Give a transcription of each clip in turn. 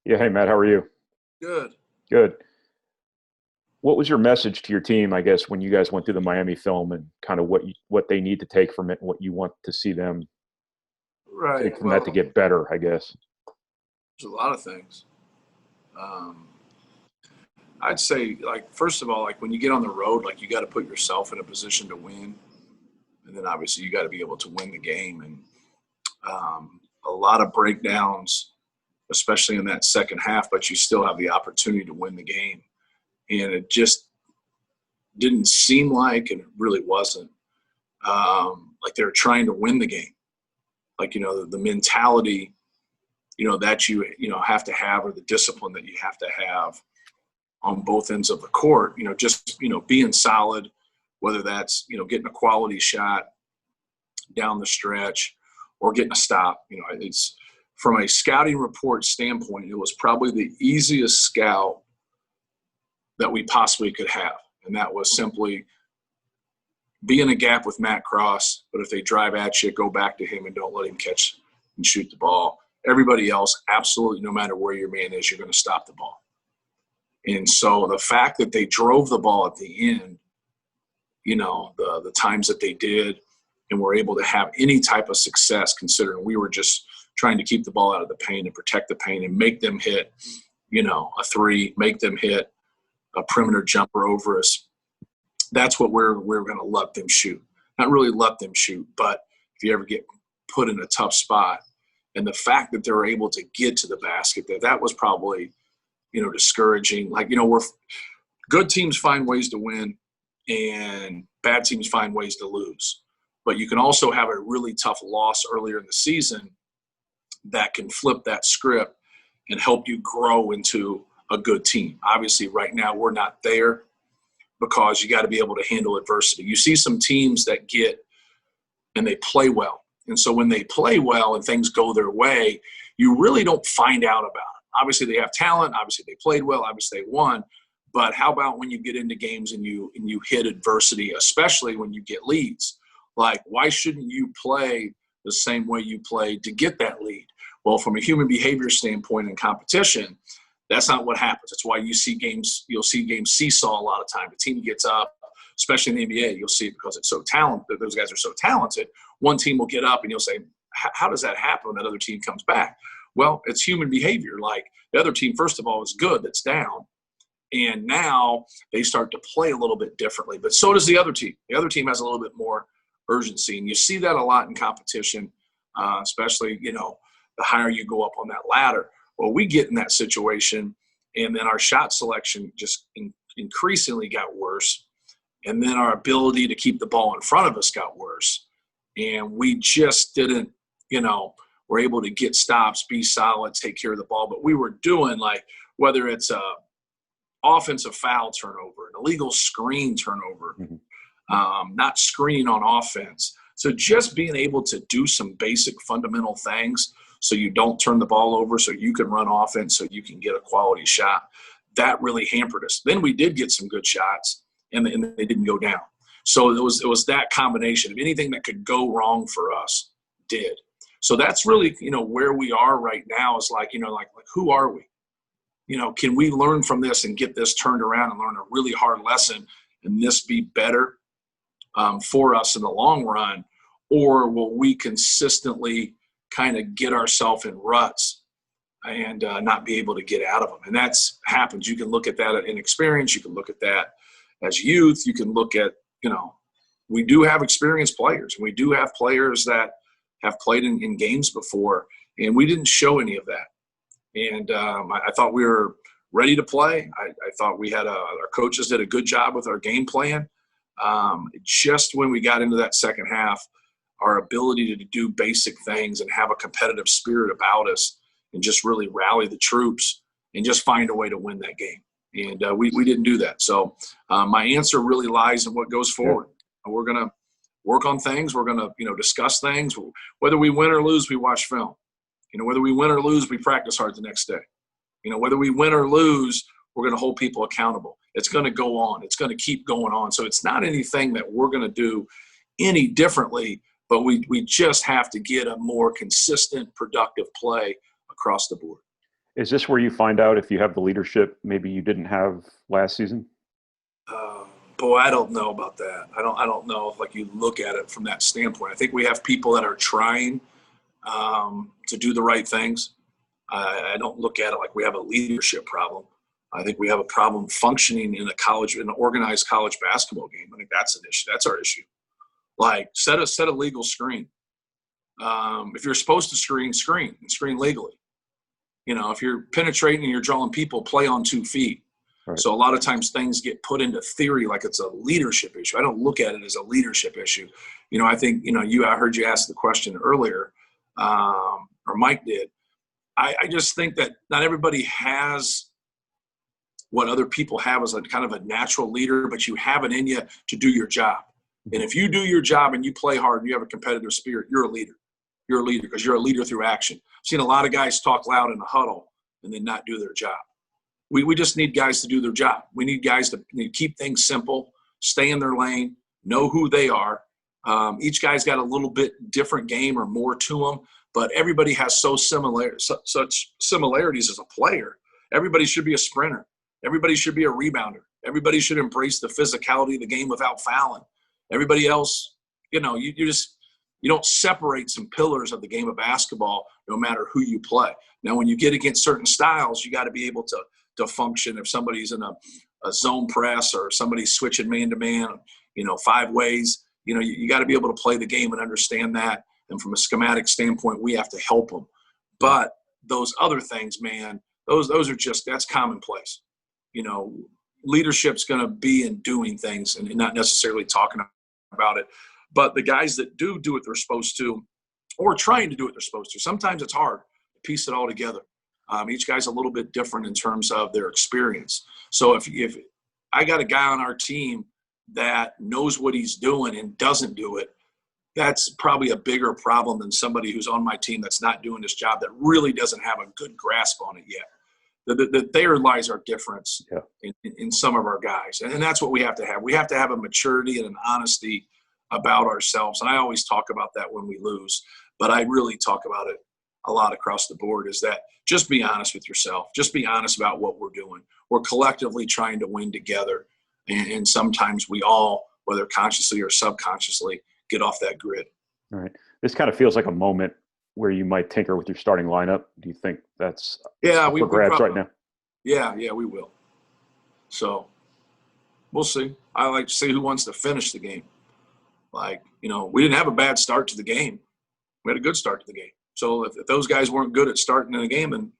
Yeah. Hey, Matt, how are you? Good. Good. What was your message to your team, I guess, when you guys went through the Miami film and kind of what they need to take from it and what you want to see them Right. take from that to Well, get better, I guess? there's a lot of things. Um, I'd say, like, first of all, like when you get on the road, like you got to put yourself in a position to win, and then obviously you got to be able to win the game. And a lot of breakdowns, especially in that second half, but you still have the opportunity to win the game. And it just didn't seem like, and it really wasn't, like they were trying to win the game. Like, the mentality, that you have to have, or the discipline that you have to have on both ends of the court, just, being solid, whether that's, getting a quality shot down the stretch or getting a stop. It's from a scouting report standpoint, it was probably the easiest scout that we possibly could have. And that was simply be in a gap with Matt Cross, but if they drive at you, go back to him and don't let him catch and shoot the ball. Everybody else, absolutely, no matter where your man is, you're going to stop the ball. And so the fact that they drove the ball at the end, the times that they did, and were able to have any type of success, considering we were just trying to keep the ball out of the paint and protect the paint and make them hit, a three, make them hit a perimeter jumper over us. That's what we're going to let them shoot. Not really let them shoot, but if you ever get put in a tough spot, and the fact that they were able to get to the basket, that was probably, discouraging. Like, we're good teams find ways to win and bad teams find ways to lose. But you can also have a really tough loss earlier in the season that can flip that script and help you grow into a good team. Obviously, right now we're not there because you got to be able to handle adversity. You see some teams that get and they play well. And so when they play well and things go their way, you really don't find out about it. Obviously, they have talent. Obviously, they played well. Obviously, they won. But how about when you get into games and you hit adversity, especially when you get leads? Like, why shouldn't you play the same way you played to get that lead? Well, from a human behavior standpoint in competition, that's not what happens. That's why you'll see games seesaw a lot of time. The team gets up, especially in the NBA, you'll see it because it's so talented. Those guys are so talented. One team will get up and you'll say, how does that happen when that other team comes back? Well, it's human behavior. Like, the other team, first of all, is good that's down. And now they start to play a little bit differently. But so does the other team. The other team has a little bit more urgency. And you see that a lot in competition, especially, the higher you go up on that ladder. Well, we get in that situation, and then our shot selection just increasingly got worse. And then our ability to keep the ball in front of us got worse. And we just didn't, we're able to get stops, be solid, take care of the ball. But we were doing, like, whether it's a offensive foul turnover, an illegal screen turnover, not screening on offense. So just being able to do some basic fundamental things so you don't turn the ball over, so you can run offense, so you can get a quality shot, that really hampered us. Then we did get some good shots, and they didn't go down. So it was that combination of anything that could go wrong for us did. So that's really, where we are right now is like who are we? Can we learn from this and get this turned around and learn a really hard lesson and this be better for us in the long run? Or will we consistently kind of get ourselves in ruts and not be able to get out of them? And that's happens. You can look at that in experience. You can look at that as youth. You can look at, we do have experienced players. We do have players that have played in games before, and we didn't show any of that. And I thought we were ready to play. I thought we had our coaches did a good job with our game plan. Just when we got into that second half, our ability to do basic things and have a competitive spirit about us and just really rally the troops and just find a way to win that game. And we didn't do that. So my answer really lies in what goes forward. We're going to work on things. We're going to, discuss things. Whether we win or lose, we watch film. Whether we win or lose, we practice hard the next day. Whether we win or lose, we're going to hold people accountable. It's going to go on. It's going to keep going on. So it's not anything that we're going to do any differently, but we just have to get a more consistent, productive play across the board. Is this where you find out if you have the leadership maybe you didn't have last season? Uh, Boy, I don't know about that. I don't know if like you look at it from that standpoint. I think we have people that are trying to do the right things. I don't look at it like we have a leadership problem. I think we have a problem functioning in an organized college basketball game. I think that's an issue. That's our issue. Like set a legal screen. If you're supposed to screen legally. You know, if you're penetrating and you're drawing people, play on 2 feet. Right. So a lot of times things get put into theory like it's a leadership issue. I don't look at it as a leadership issue. You know, I think, I heard you ask the question earlier, or Mike did. I just think that not everybody has what other people have as a kind of a natural leader, but you have it in you to do your job. And if you do your job and you play hard and you have a competitive spirit, you're a leader. You're a leader because you're a leader through action. I've seen a lot of guys talk loud in the huddle and then not do their job. We just need guys to do their job. We need guys to keep things simple, stay in their lane, know who they are. Each guy's got a little bit different game or more to them, but everybody has such similarities as a player. Everybody should be a sprinter. Everybody should be a rebounder. Everybody should embrace the physicality of the game without fouling. Everybody else, you don't separate some pillars of the game of basketball no matter who you play. Now, when you get against certain styles, you got to be able to function. If somebody's in a zone press or somebody's switching man-to-man, 5 ways, you got to be able to play the game and understand that. And from a schematic standpoint, we have to help them. But those other things, man, those are that's commonplace. Leadership's going to be in doing things and not necessarily talking about it. But the guys that do what they're supposed to, or trying to do what they're supposed to, sometimes it's hard to piece it all together. Each guy's a little bit different in terms of their experience. So if I got a guy on our team that knows what he's doing and doesn't do it, that's probably a bigger problem than somebody who's on my team that's not doing this job that really doesn't have a good grasp on it yet. There lies our difference in some of our guys. And that's what we have to have. We have to have a maturity and an honesty about ourselves. And I always talk about that when we lose, but I really talk about it a lot across the board, is that just be honest with yourself. Just be honest about what we're doing. We're collectively trying to win together. And sometimes we all, whether consciously or subconsciously, get off that grid. All right. This kind of feels like a moment where you might tinker with your starting lineup. Do you think that's for grabs right now? Yeah, we will. So we'll see. I like to see who wants to finish the game. We didn't have a bad start to the game. We had a good start to the game. So if those guys weren't good at starting in the game, then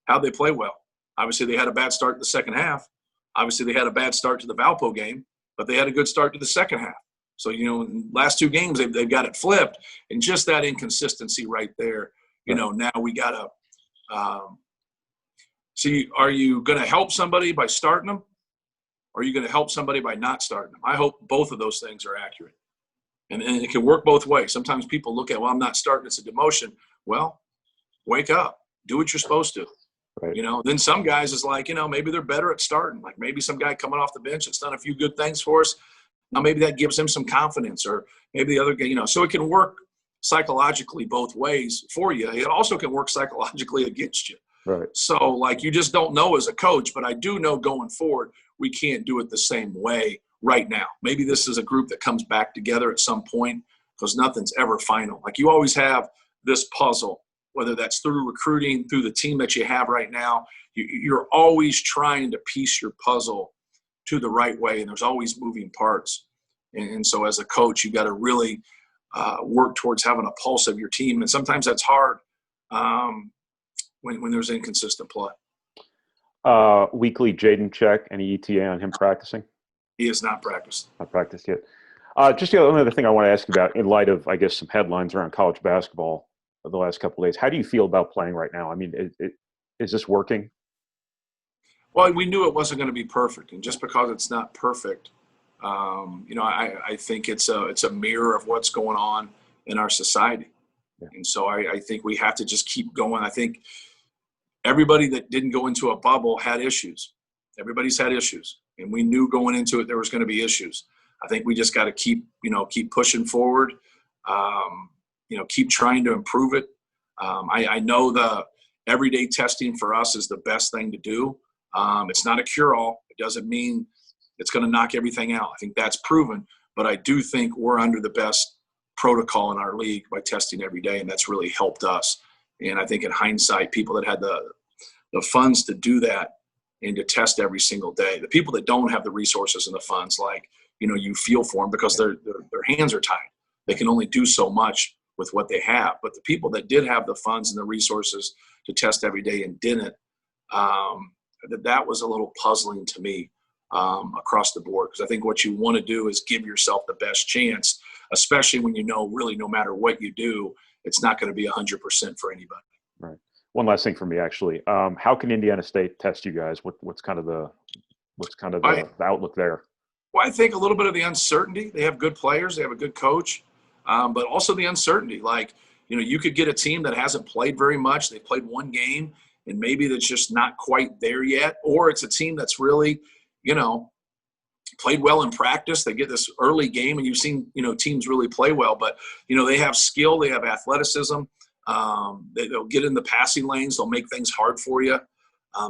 how'd they play well? Obviously, they had a bad start to the second half. Obviously, they had a bad start to the Valpo game, but they had a good start to the second half. So, in the last 2 games, they've got it flipped. And just that inconsistency right there, now we got to see, are you going to help somebody by starting them? Or are you going to help somebody by not starting them? I hope both of those things are accurate. And it can work both ways. Sometimes people look at, well, I'm not starting, it's a demotion. Well, wake up. Do what you're supposed to. Right. Then some guys is like, maybe they're better at starting. Like maybe some guy coming off the bench that's done a few good things for us. Now maybe that gives him some confidence, or maybe the other guy, so it can work psychologically both ways for you. It also can work psychologically against you. Right. So you just don't know as a coach, but I do know going forward, we can't do it the same way right now. Maybe this is a group that comes back together at some point, because nothing's ever final. You always have this puzzle, whether that's through recruiting, through the team that you have right now. You're always trying to piece your puzzle to the right way, and there's always moving parts. And so as a coach, you got to really work towards having a pulse of your team. And sometimes that's hard when there's inconsistent play. Weekly Jaden check, any ETA on him practicing? He has not practiced. Not practiced yet. Just the only other thing I want to ask you about, in light of, I guess, some headlines around college basketball the last couple of days, how do you feel about playing right now? I mean, is this working? Well, we knew it wasn't going to be perfect, and just because it's not perfect, I think it's a mirror of what's going on in our society. Yeah. And so I think we have to just keep going. I think everybody that didn't go into a bubble had issues. Everybody's had issues, and we knew going into it there was going to be issues. I think we just got to keep pushing forward, keep trying to improve it. I know the everyday testing for us is the best thing to do. It's not a cure-all. It doesn't mean it's going to knock everything out. I think that's proven, but I do think we're under the best protocol in our league by testing every day, and that's really helped us. And I think in hindsight, people that had the funds to do that and to test every single day, the people that don't have the resources and the funds, like, you feel for them because their hands are tied. They can only do so much with what they have. But the people that did have the funds and the resources to test every day and didn't, that was a little puzzling to me across the board, because I think what you want to do is give yourself the best chance, especially when really no matter what you do, it's not going to be 100% for anybody. Right. One last thing for me, actually. How can Indiana State test you guys? What's kind of the outlook there? Well, I think a little bit of the uncertainty. They have good players. They have a good coach. But also the uncertainty. Like, you could get a team that hasn't played very much. They played one game, and maybe that's just not quite there yet. Or it's a team that's really, played well in practice. They get this early game, and you've seen, teams really play well. But, they have skill. They have athleticism. They'll get in the passing lanes. They'll make things hard for you.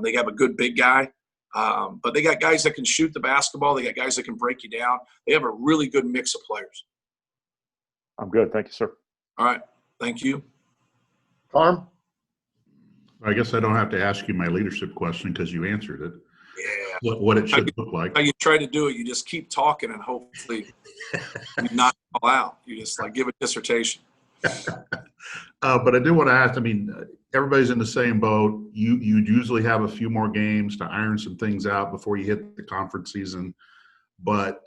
They have a good big guy. But they got guys that can shoot the basketball. They got guys that can break you down. They have a really good mix of players. I'm good. Thank you, sir. All right. Thank you. Carm? I guess I don't have to ask you my leadership question because you answered it. Yeah. What it should look like. How you try to do it, you just keep talking and hopefully you knock it all out. You just give a dissertation. But I do want to ask, everybody's in the same boat. You usually have a few more games to iron some things out before you hit the conference season. But,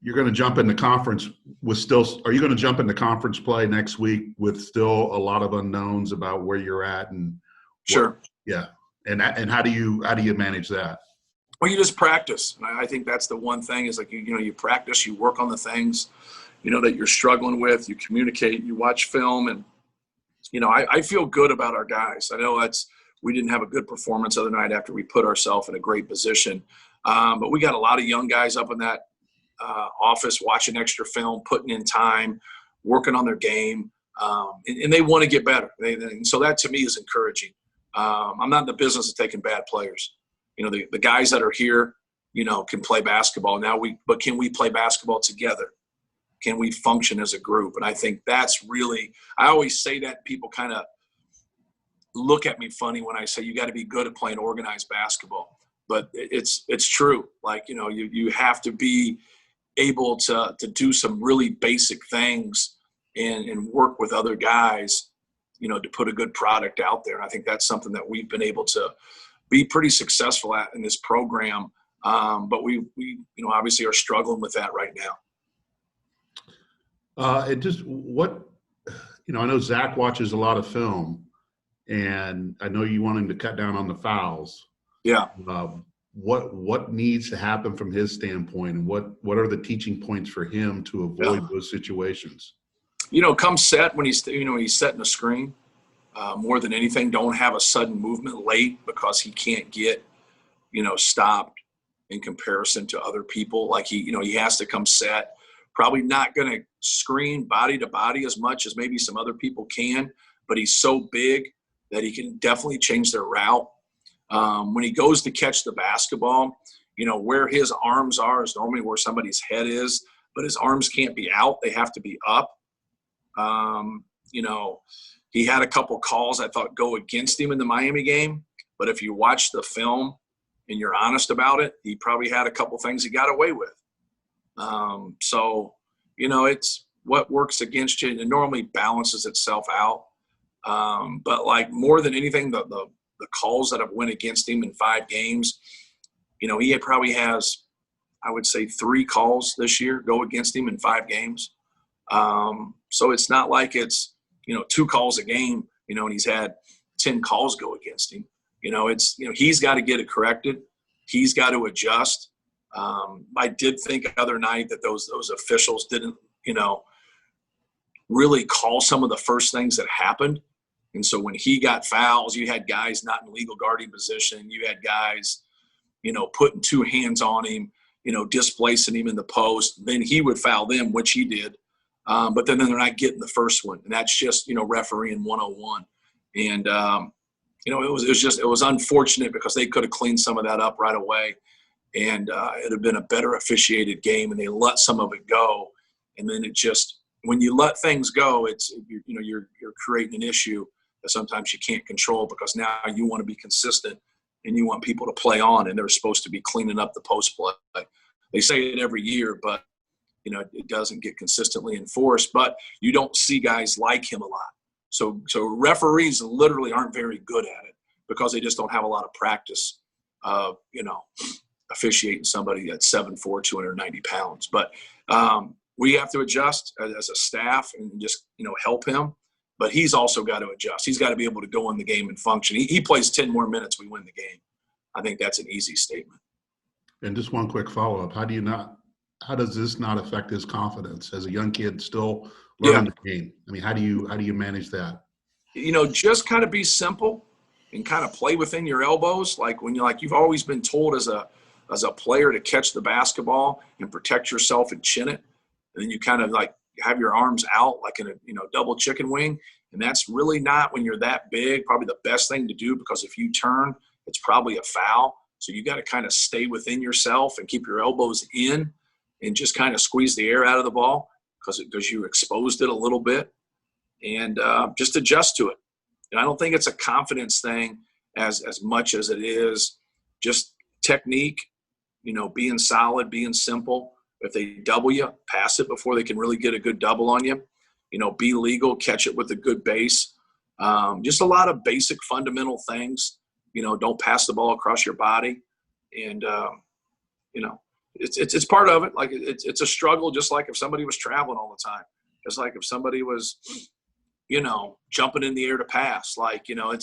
you're going to jump into conference are you going to jump into conference play next week with still a lot of unknowns about where you're at? And sure. Yeah. And how do you manage that? Well, you just practice. And I think that's the one thing is you practice, you work on the things, that you're struggling with, you communicate, you watch film. And, I feel good about our guys. I know we didn't have a good performance the other night after we put ourselves in a great position. But we got a lot of young guys up in that office watching extra film, putting in time, working on their game, and they want to get better. And so that to me is encouraging. I'm not in the business of taking bad players. The guys that are here, can play basketball now. But can we play basketball together? Can we function as a group? And I think that's really. I always say that people kind of look at me funny when I say you got to be good at playing organized basketball. But it's true. You have to be able to do some really basic things and work with other guys, to put a good product out there. And I think that's something that we've been able to be pretty successful at in this program. But we obviously are struggling with that right now. I know Zach watches a lot of film, and I know you want him to cut down on the fouls. Yeah. What needs to happen from his standpoint, and what are the teaching points for him to avoid those situations? Come set when he's setting a screen. More than anything, don't have a sudden movement late because he can't get, stopped in comparison to other people. Like he has to come set. Probably not going to screen body to body as much as maybe some other people can, but he's so big that he can definitely change their route. When he goes to catch the basketball, where his arms are is normally where somebody's head is, but his arms can't be out. They have to be up. He had a couple calls I thought go against him in the Miami game, but if you watch the film and you're honest about it, he probably had a couple things he got away with. It's what works against you. It normally balances itself out. But more than anything, the calls that have went against him in 5 games, he probably has, I would say, 3 calls this year go against him in 5 games. So it's not like it's, 2 calls a game, and he's had 10 calls go against him. He's got to get it corrected. He's got to adjust. I did think the other night that those officials didn't, really call some of the first things that happened. And so when he got fouls, you had guys not in legal guarding position. You had guys, putting 2 hands on him, displacing him in the post. Then he would foul them, which he did. But then they're not getting the first one. And that's just, refereeing 101. And, you know, it was unfortunate because they could have cleaned some of that up right away. And it had been a better officiated game, and they let some of it go. And then it just, when you let things go, you're creating an issue that sometimes you can't control, because now you want to be consistent and you want people to play on, and they're supposed to be cleaning up the post play. They say it every year, but you know, it doesn't get consistently enforced. But you don't see guys like him a lot. So referees literally aren't very good at it because they just don't have a lot of practice of, you know, officiating somebody at 7'4", 290 pounds. But we have to adjust as a staff and just, you know, help him. But he's also got to adjust. He's got to be able to go in the game and function. He plays 10 more minutes, we win the game. I think that's an easy statement. And just one quick follow-up. How does this not affect his confidence as a young kid still learning the game? I mean, how do you manage that? You know, just kind of be simple and kind of play within your elbows. Like you've always been told as a player to catch the basketball and protect yourself and chin it. And then you kind of like have your arms out like in a, you know, double chicken wing. And that's really not, when you're that big, probably the best thing to do, because if you turn, it's probably a foul. So you got to kind of stay within yourself and keep your elbows in and just kind of squeeze the air out of the ball because you exposed it a little bit, and just adjust to it. And I don't think it's a confidence thing as much as it is just technique, you know, being solid, being simple. If they double you, pass it before they can really get a good double on you. You know, be legal, catch it with a good base. Just a lot of basic fundamental things. You know, don't pass the ball across your body. And, you know, it's part of it. Like it's a struggle, just like if somebody was traveling all the time. Just like if somebody was, you know, jumping in the air to pass. Like, you know,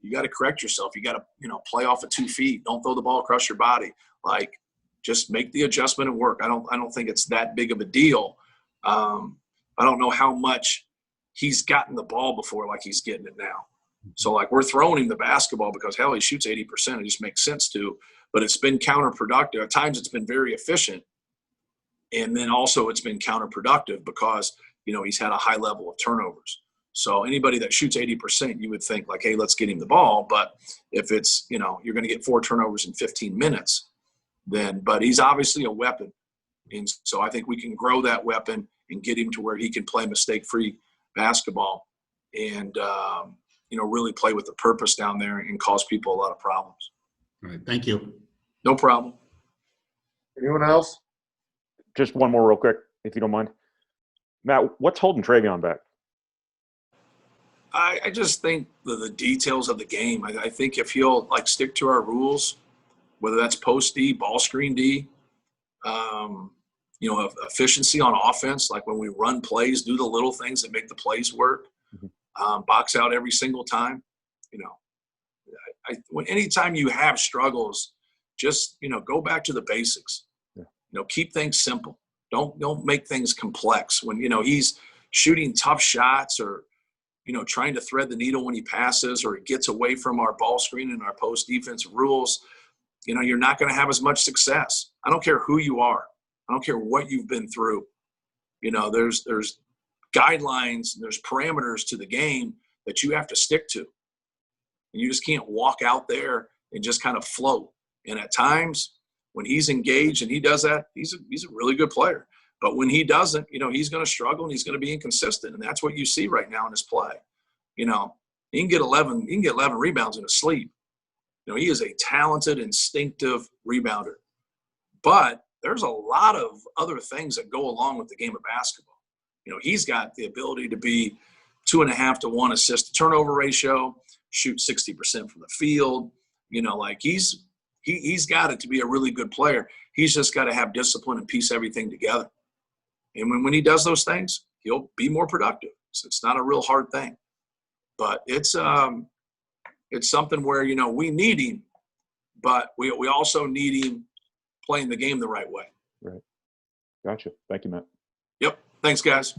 you got to correct yourself. You got to, you know, play off of 2 feet. Don't throw the ball across your body. Like, just make the adjustment and work. I don't think it's that big of a deal. I don't know how much he's gotten the ball before like he's getting it now. So, like, we're throwing him the basketball because, hell, he shoots 80%. It just makes sense to. But it's been counterproductive. At times it's been very efficient. And then also it's been counterproductive because, you know, he's had a high level of turnovers. So anybody that shoots 80%, you would think like, hey, let's get him the ball. But if it's, you know, you're going to get 4 turnovers in 15 minutes, then, but he's obviously a weapon. And so I think we can grow that weapon and get him to where he can play mistake-free basketball and, you know, really play with the purpose down there and cause people a lot of problems. All right. Thank you. No problem. Anyone else? Just one more real quick, if you don't mind. Matt, what's holding Travion back? I just think the details of the game. I think if he'll like stick to our rules, whether that's post D, ball screen D, you know, efficiency on offense, like when we run plays, do the little things that make the plays work, box out every single time. You know, anytime you have struggles, just, you know, go back to the basics. You know, keep things simple. Don't make things complex. When, you know, he's shooting tough shots or, you know, trying to thread the needle when he passes or he gets away from our ball screen and our post defensive rules, you know, you're not going to have as much success. I don't care who you are. I don't care what you've been through. You know, there's guidelines, there's parameters to the game that you have to stick to. And you just can't walk out there and just kind of float. And at times when he's engaged and he does that, he's a really good player. But when he doesn't, you know, he's going to struggle and he's going to be inconsistent. And that's what you see right now in his play. You know, he can get 11 rebounds in his sleep. You know, he is a talented, instinctive rebounder. But there's a lot of other things that go along with the game of basketball. You know, he's got the ability to be 2.5 to 1 assist to turnover ratio, shoot 60% from the field. You know, like he's got it to be a really good player. He's just got to have discipline and piece everything together. And when he does those things, he'll be more productive. So it's not a real hard thing. But it's something where, you know, we need him, but we also need him playing the game the right way. Right. Gotcha. Thank you, Matt. Yep. Thanks, guys.